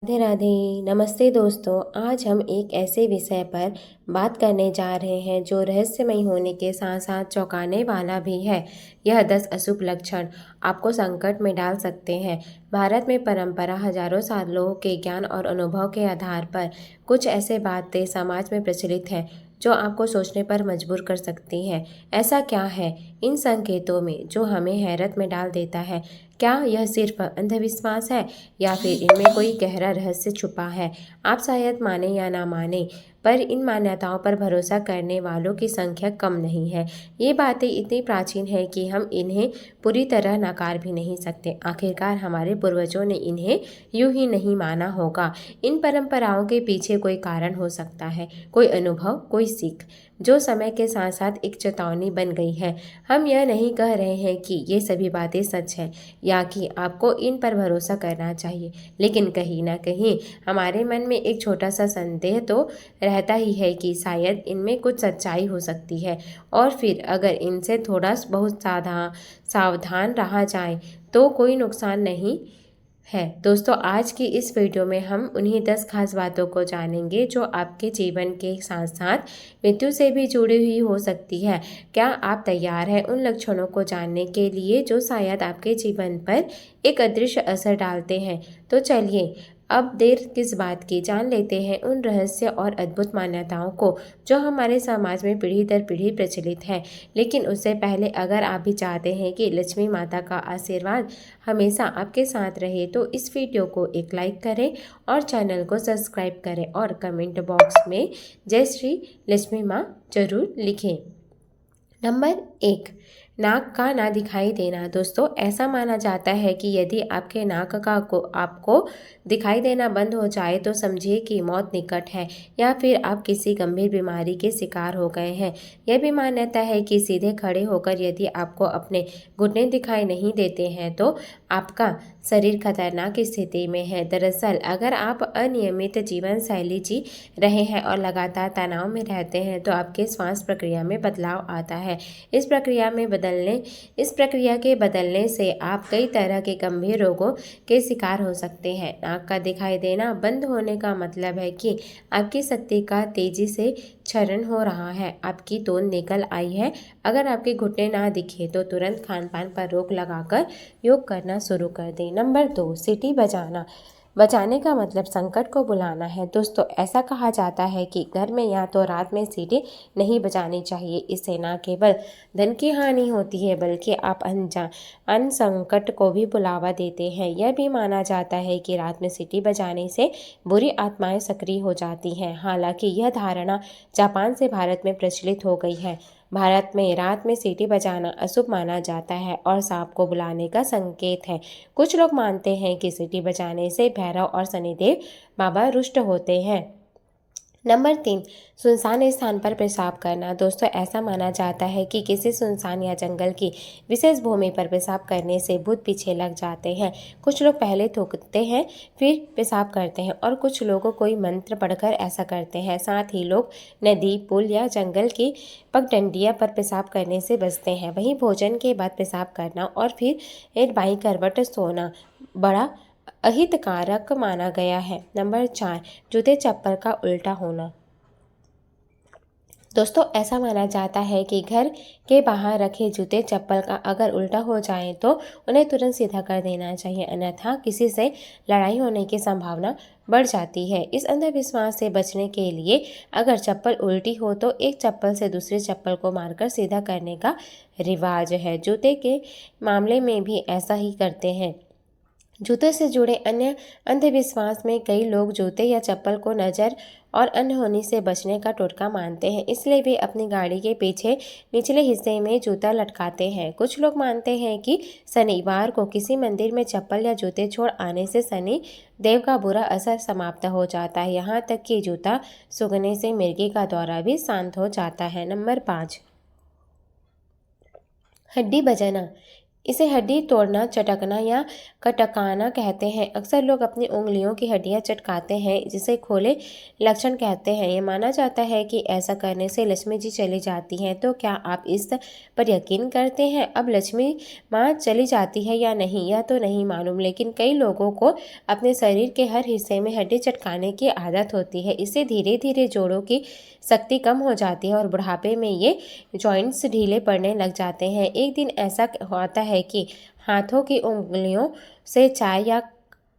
राधे राधे। नमस्ते दोस्तों, आज हम एक ऐसे विषय पर बात करने जा रहे हैं जो रहस्यमयी होने के साथ साथ चौंकाने वाला भी है। यह 10 अशुभ लक्षण आपको संकट में डाल सकते हैं। भारत में परंपरा हजारों सालों के ज्ञान और अनुभव के आधार पर कुछ ऐसे बातें समाज में प्रचलित हैं जो आपको सोचने पर मजबूर कर सकती हैं। ऐसा क्या है इन संकेतों में जो हमें हैरत में डाल देता है? क्या यह सिर्फ अंधविश्वास है या फिर इनमें कोई गहरा रहस्य छुपा है? आप शायद माने या ना माने, पर इन मान्यताओं पर भरोसा करने वालों की संख्या कम नहीं है। ये बातें इतनी प्राचीन हैं कि हम इन्हें पूरी तरह नकार भी नहीं सकते। आखिरकार हमारे पूर्वजों ने इन्हें यूं ही नहीं माना होगा। इन परंपराओं के पीछे कोई कारण हो सकता है, कोई अनुभव, कोई सीख, जो समय के साथ साथ एक चेतावनी बन गई है। हम यह नहीं कह रहे हैं कि ये सभी बातें सच हैं या कि आपको इन पर भरोसा करना चाहिए, लेकिन कहीं ना कहीं हमारे मन में एक छोटा सा संदेह तो रहता ही है कि शायद इनमें कुछ सच्चाई हो सकती है। और फिर अगर इनसे थोड़ा बहुत सावधान रहा जाए तो कोई नुकसान नहीं है। दोस्तों, आज की इस वीडियो में हम उन्हीं 10 खास बातों को जानेंगे जो आपके जीवन के साथ साथ मृत्यु से भी जुड़ी हुई हो सकती है। क्या आप तैयार हैं उन लक्षणों को जानने के लिए जो शायद आपके जीवन पर एक अदृश्य असर डालते हैं? तो चलिए अब देर किस बात की, जान लेते हैं उन रहस्य और अद्भुत मान्यताओं को जो हमारे समाज में पीढ़ी दर पीढ़ी प्रचलित है। लेकिन उससे पहले अगर आप भी चाहते हैं कि लक्ष्मी माता का आशीर्वाद हमेशा आपके साथ रहे तो इस वीडियो को एक लाइक करें और चैनल को सब्सक्राइब करें और कमेंट बॉक्स में जय श्री लक्ष्मी माँ जरूर लिखें। नंबर 1, नाक का ना दिखाई देना। दोस्तों, ऐसा माना जाता है कि यदि आपके नाक का को आपको दिखाई देना बंद हो जाए तो समझिए कि मौत निकट है या फिर आप किसी गंभीर बीमारी के शिकार हो गए हैं। यह भी मान्यता है कि सीधे खड़े होकर यदि आपको अपने घुटने दिखाई नहीं देते हैं तो आपका शरीर खतरनाक स्थिति में है। दरअसल अगर आप अनियमित जीवन शैली जी रहे हैं और लगातार तनाव में रहते हैं तो आपके श्वास प्रक्रिया में बदलाव आता है। इस प्रक्रिया के बदलने से आप कई तरह के गंभीर रोगों के शिकार हो सकते हैं। नाक का दिखाई देना बंद होने का मतलब है कि आपकी शक्ति का तेजी से क्षरण हो रहा है, आपकी तोंद निकल आई है। अगर आपके घुटने ना दिखे तो तुरंत खान पान पर रोक लगाकर योग करना शुरू कर दें। नंबर 2, सीटी बजाने का मतलब संकट को बुलाना है। दोस्तों, ऐसा कहा जाता है कि घर में या तो रात में सीटी नहीं बजानी चाहिए। इससे न केवल धन की हानि होती है बल्कि आप अन संकट को भी बुलावा देते हैं। यह भी माना जाता है कि रात में सीटी बजाने से बुरी आत्माएं सक्रिय हो जाती हैं। हालांकि यह धारणा जापान से भारत में प्रचलित हो गई है। भारत में रात में सीटी बजाना अशुभ माना जाता है और सांप को बुलाने का संकेत है। कुछ लोग मानते हैं कि सीटी बजाने से भैरव और शनिदेव बाबा रुष्ट होते हैं। नंबर 3, सुनसान स्थान पर पेशाब करना। दोस्तों, ऐसा माना जाता है कि किसी सुनसान या जंगल की विशेष भूमि पर पेशाब करने से भूत पीछे लग जाते हैं। कुछ लोग पहले थूकते हैं फिर पेशाब करते हैं और कुछ लोग कोई मंत्र पढ़कर ऐसा करते हैं। साथ ही लोग नदी, पुल या जंगल की पगडंडिया पर पेशाब करने से बचते हैं। वहीं भोजन के बाद पेशाब करना और फिर एक बाईं करवट सोना बड़ा अहितकारक माना गया है। नंबर 4, जूते चप्पल का उल्टा होना। दोस्तों, ऐसा माना जाता है कि घर के बाहर रखे जूते चप्पल का अगर उल्टा हो जाए तो उन्हें तुरंत सीधा कर देना चाहिए, अन्यथा किसी से लड़ाई होने की संभावना बढ़ जाती है। इस अंधविश्वास से बचने के लिए अगर चप्पल उल्टी हो तो एक चप्पल से दूसरी चप्पल को मारकर सीधा करने का रिवाज है। जूते के मामले में भी ऐसा ही करते हैं। जूते से जुड़े अन्य अंधविश्वास में कई लोग जूते या चप्पल को नज़र और अनहोनी से बचने का टोटका मानते हैं, इसलिए वे अपनी गाड़ी के पीछे निचले हिस्से में जूता लटकाते हैं। कुछ लोग मानते हैं कि शनिवार को किसी मंदिर में चप्पल या जूते छोड़ आने से शनि देव का बुरा असर समाप्त हो जाता है। यहाँ तक कि जूता सूंघने से मिर्गी का दौरा भी शांत हो जाता है। नंबर 5, हड्डी बजाना। इसे हड्डी तोड़ना, चटकना या कटकाना कहते हैं। अक्सर लोग अपनी उंगलियों की हड्डियां चटकाते हैं, जिसे खोले लक्षण कहते हैं। ये माना जाता है कि ऐसा करने से लक्ष्मी जी चली जाती हैं। तो क्या आप इस पर यकीन करते हैं? अब लक्ष्मी माँ चली जाती है या नहीं, यह तो नहीं मालूम, लेकिन कई लोगों को अपने शरीर के हर हिस्से में हड्डी चटकाने की आदत होती है। इससे धीरे धीरे जोड़ों की शक्ति कम हो जाती है और बुढ़ापे में ये जॉइंट्स ढीले पड़ने लग जाते हैं। एक दिन ऐसा होता है कि हाथों की उंगलियों से चाय या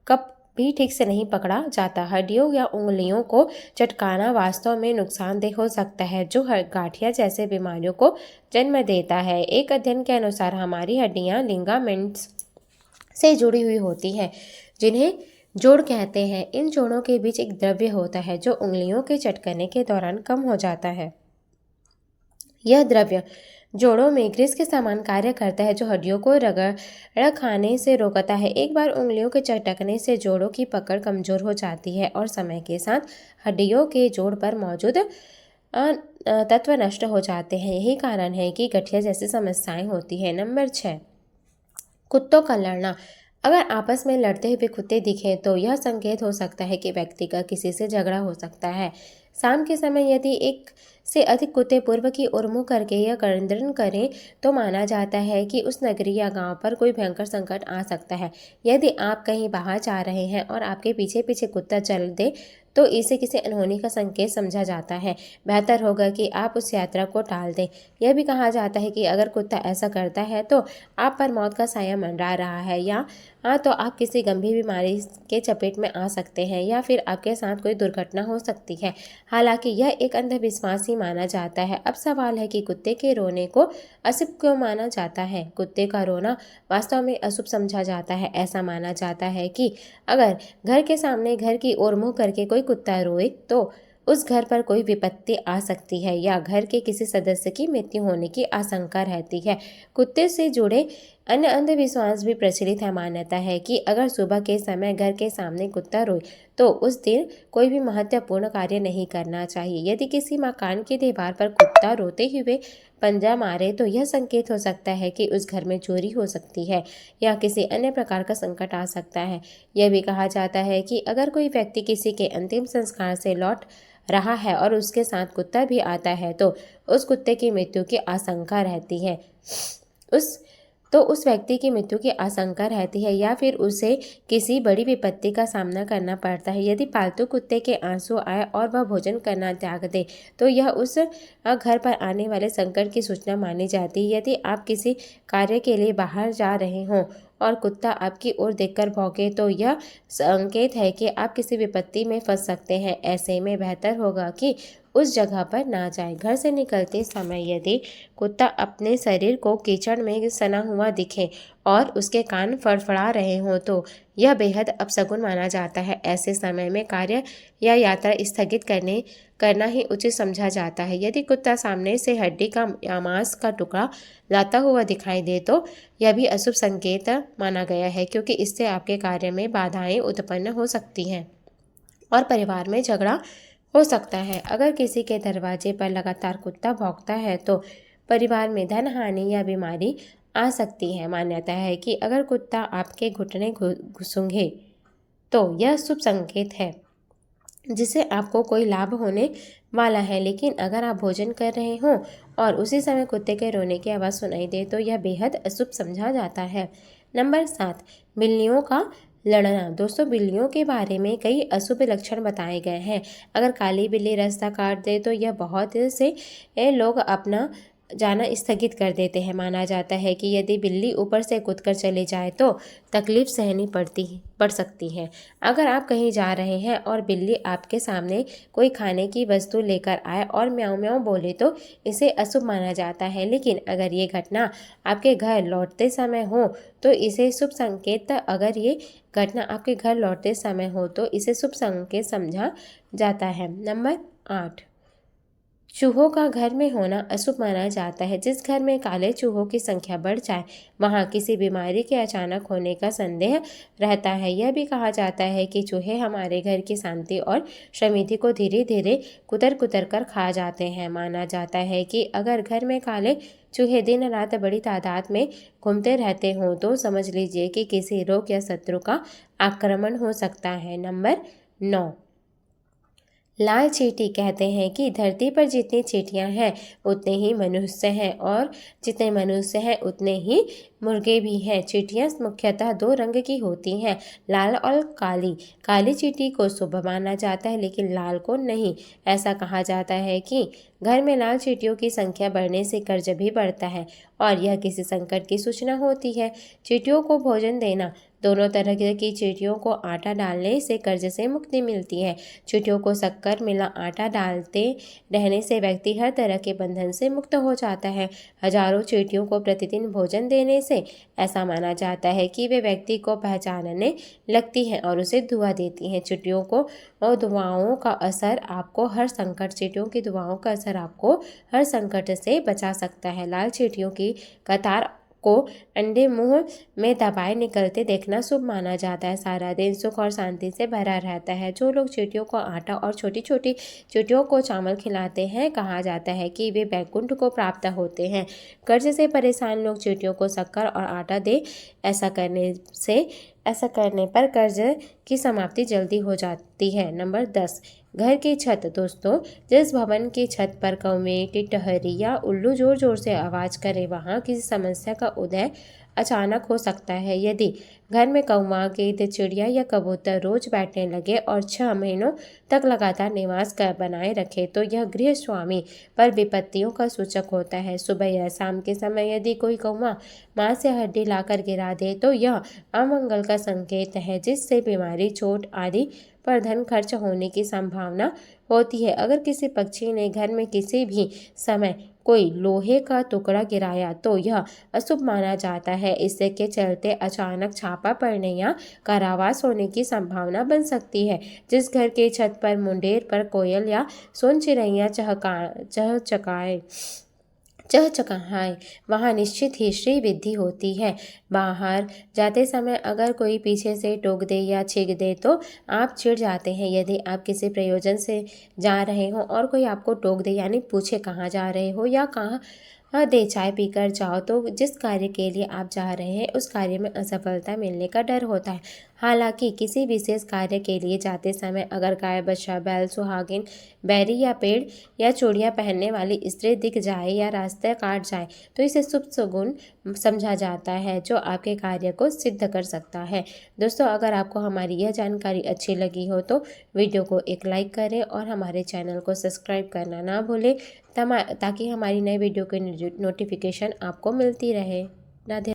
कप भी ठीक से नहीं पकड़ा जाता। हड्डियों या उंगलियों को चटकाना वास्तव में नुकसानदेह हो सकता है, जो गठिया जैसे बीमारियों को जन्म देता है। एक अध्ययन के अनुसार हमारी हड्डियां लिगामेंट्स से जुड़ी हुई होती हैं, जिन्हें जोड़ कहते हैं। इन जोड़ों के बीच एक द्रव्य होता है जो उंगलियों के चटकने के दौरान कम हो जाता है। यह द्रव्य जोड़ों में ग्रीस के समान कार्य करता है, जो हड्डियों को रगड़ खाने से रोकता है। एक बार उंगलियों के चटकने से जोड़ों की पकड़ कमजोर हो जाती है और समय के साथ हड्डियों के जोड़ पर मौजूद तत्व नष्ट हो जाते हैं। यही कारण है कि गठिया जैसी समस्याएं होती हैं। नंबर 6, कुत्तों का लड़ना। अगर आपस में लड़ते हुए कुत्ते दिखें तो यह संकेत हो सकता है कि व्यक्ति का किसी से झगड़ा हो सकता है। शाम के समय यदि एक से अधिक कुत्ते पूर्व की ओर मुँह करके या क्रंदन करें तो माना जाता है कि उस नगरी या गांव पर कोई भयंकर संकट आ सकता है। यदि आप कहीं बाहर जा रहे हैं और आपके पीछे पीछे कुत्ता चल दे तो इसे किसी अनहोनी का संकेत समझा जाता है। बेहतर होगा कि आप उस यात्रा को टाल दें। यह भी कहा जाता है कि अगर कुत्ता ऐसा करता है तो आप पर मौत का साया मंडरा रहा है, या तो आप किसी गंभीर बीमारी के चपेट में आ सकते हैं, या फिर आपके साथ कोई दुर्घटना हो सकती है। हालांकि यह एक अंधविश्वास ही माना जाता है। अब सवाल है कि कुत्ते के रोने को अशुभ क्यों माना जाता है? कुत्ते का रोना वास्तव में अशुभ समझा जाता है। ऐसा माना जाता है कि अगर घर के सामने घर की ओर मुँह करके कोई कुत्ता रोए तो उस घर पर कोई विपत्ति आ सकती है या घर के किसी सदस्य की मृत्यु होने की आशंका रहती है। कुत्ते से जुड़े अन्य अंधविश्वास भी प्रचलित है। मान्यता है कि अगर सुबह के समय घर के सामने कुत्ता रोए तो उस दिन कोई भी महत्वपूर्ण कार्य नहीं करना चाहिए। यदि किसी मकान की दीवार पर कुत्ता रोते हुए पंजा मारे तो यह संकेत हो सकता है कि उस घर में चोरी हो सकती है या किसी अन्य प्रकार का संकट आ सकता है। यह भी कहा जाता है कि अगर कोई व्यक्ति किसी के अंतिम संस्कार से लौट रहा है और उसके साथ कुत्ता भी आता है तो उस कुत्ते की मृत्यु की आशंका रहती है। उस व्यक्ति की मृत्यु की आशंका रहती है या फिर उसे किसी बड़ी विपत्ति का सामना करना पड़ता है। यदि पालतू कुत्ते के आंसू आए और वह भोजन करना त्याग दे तो यह उस घर पर आने वाले संकट की सूचना मानी जाती है। यदि आप किसी कार्य के लिए बाहर जा रहे हों और कुत्ता आपकी ओर देखकर भौंके तो यह संकेत है कि आप किसी विपत्ति में फंस सकते हैं। ऐसे में बेहतर होगा कि उस जगह पर ना जाएं। घर से निकलते समय यदि कुत्ता अपने शरीर को कीचड़ में सना हुआ दिखे और उसके कान फड़फड़ा रहे हों तो यह बेहद अपशगुन माना जाता है। ऐसे समय में कार्य या यात्रा स्थगित करना ही उचित समझा जाता है। यदि कुत्ता सामने से हड्डी का या मांस का टुकड़ा लाता हुआ दिखाई दे तो यह भी अशुभ संकेत माना गया है, क्योंकि इससे आपके कार्य में बाधाएं उत्पन्न हो सकती हैं और परिवार में झगड़ा हो सकता है। अगर किसी के दरवाजे पर लगातार कुत्ता भौंकता है तो परिवार में धन हानि या बीमारी आ सकती है। मान्यता है कि अगर कुत्ता आपके घुटने सूंघे तो यह शुभ संकेत है, जिससे आपको कोई लाभ होने वाला है। लेकिन अगर आप भोजन कर रहे हों और उसी समय कुत्ते के रोने की आवाज़ सुनाई दे तो यह बेहद अशुभ समझा जाता है। नंबर 7, बिल्लियों का लड़ना। दोस्तों, बिल्लियों के बारे में कई अशुभ लक्षण बताए गए हैं। अगर काली बिल्ली रास्ता काट दे तो यह बहुत से लोग अपना जाना स्थगित कर देते हैं। माना जाता है कि यदि बिल्ली ऊपर से कूदकर चली जाए तो तकलीफ सहनी पड़ सकती है। अगर आप कहीं जा रहे हैं और बिल्ली आपके सामने कोई खाने की वस्तु लेकर आए और म्याऊं म्याऊं बोले तो इसे अशुभ माना जाता है। लेकिन अगर ये घटना आपके घर लौटते समय हो तो इसे शुभ संकेत समझा जाता है। नंबर 8, चूहों का घर में होना अशुभ माना जाता है। जिस घर में काले चूहों की संख्या बढ़ जाए वहां किसी बीमारी के अचानक होने का संदेह रहता है। यह भी कहा जाता है कि चूहे हमारे घर की शांति और समृद्धि को धीरे धीरे कुतर कुतर कर खा जाते हैं। माना जाता है कि अगर घर में काले चूहे दिन रात बड़ी तादाद में घूमते रहते हों तो समझ लीजिए कि किसी रोग या शत्रु का आक्रमण हो सकता है। नंबर 9, लाल चींटी। कहते हैं कि धरती पर जितनी चींटियां हैं उतने ही मनुष्य हैं और जितने मनुष्य हैं उतने ही मुर्गे भी हैं। चींटियां मुख्यतः दो रंग की होती हैं, लाल और काली। काली चींटी को शुभ माना जाता है लेकिन लाल को नहीं। ऐसा कहा जाता है कि घर में लाल चींटियों की संख्या बढ़ने से कर्ज भी बढ़ता है और यह किसी संकट की सूचना होती है। चींटियों को भोजन देना। दोनों तरह की चींटियों को आटा डालने से कर्ज से मुक्ति मिलती है। चींटियों को शक्कर मिला आटा डालते रहने से व्यक्ति हर तरह के बंधन से मुक्त हो जाता है। हजारों चींटियों को प्रतिदिन भोजन देने से ऐसा माना जाता है कि वे व्यक्ति को पहचानने लगती हैं और उसे दुआ देती हैं। चींटियों को और दुआओं का असर आपको हर संकट चींटियों की दुआओं का असर आपको हर संकट से बचा सकता है। लाल चींटियों की कतार को अंडे मुंह में दबाए निकलते देखना शुभ माना जाता है। सारा दिन सुख और शांति से भरा रहता है। जो लोग चींटियों को आटा और छोटी छोटी चींटियों को चावल खिलाते हैं कहा जाता है कि वे बैकुंठ को प्राप्त होते हैं। कर्ज से परेशान लोग चींटियों को शक्कर और आटा दे। ऐसा करने पर कर्ज की समाप्ति जल्दी हो जाती है। नंबर 10, घर की छत। दोस्तों, जिस भवन की छत पर कौवे, टिटहरी या उल्लू जोर जोर से आवाज करे वहां किसी समस्या का उदय अचानक हो सकता है। यदि घर में कौवा, गिद्ध, चिड़िया या कबूतर रोज बैठने लगे और 6 महीनों तक लगातार निवास कर बनाए रखे तो यह गृह स्वामी पर विपत्तियों का सूचक होता है। सुबह या शाम के समय यदि कोई कौवा मांस या हड्डी लाकर गिरा दे तो यह अमंगल का संकेत है, जिससे बीमारी, चोट आदि पर धन खर्च होने की संभावना होती है। अगर किसी पक्षी ने घर में किसी भी समय कोई लोहे का टुकड़ा गिराया तो यह अशुभ माना जाता है। इससे के चलते अचानक छापा पड़ने या कारावास होने की संभावना बन सकती है। जिस घर के छत पर मुंडेर पर कोयल या सोन चिड़ैया चहचहाए वहाँ निश्चित ही श्री वृद्धि होती है। बाहर जाते समय अगर कोई पीछे से टोक दे या छींक दे तो आप चिढ़ जाते हैं। यदि आप किसी प्रयोजन से जा रहे हो और कोई आपको टोक दे यानी पूछे कहाँ जा रहे हो या कहाँ दे चाय पीकर जाओ तो जिस कार्य के लिए आप जा रहे हैं उस कार्य में असफलता मिलने का डर होता है। हालांकि किसी विशेष कार्य के लिए जाते समय अगर गाय, बछड़ा, बैल, सुहागिन, बैरी या पेड़ या चूड़ियाँ पहनने वाली स्त्री दिख जाए या रास्ते काट जाए तो इसे शुभ सुगुण समझा जाता है जो आपके कार्य को सिद्ध कर सकता है। दोस्तों, अगर आपको हमारी यह जानकारी अच्छी लगी हो तो वीडियो को एक लाइक करें और हमारे चैनल को सब्सक्राइब करना ना भूलें ताकि हमारी नई वीडियो की नोटिफिकेशन आपको मिलती रहे। राधे।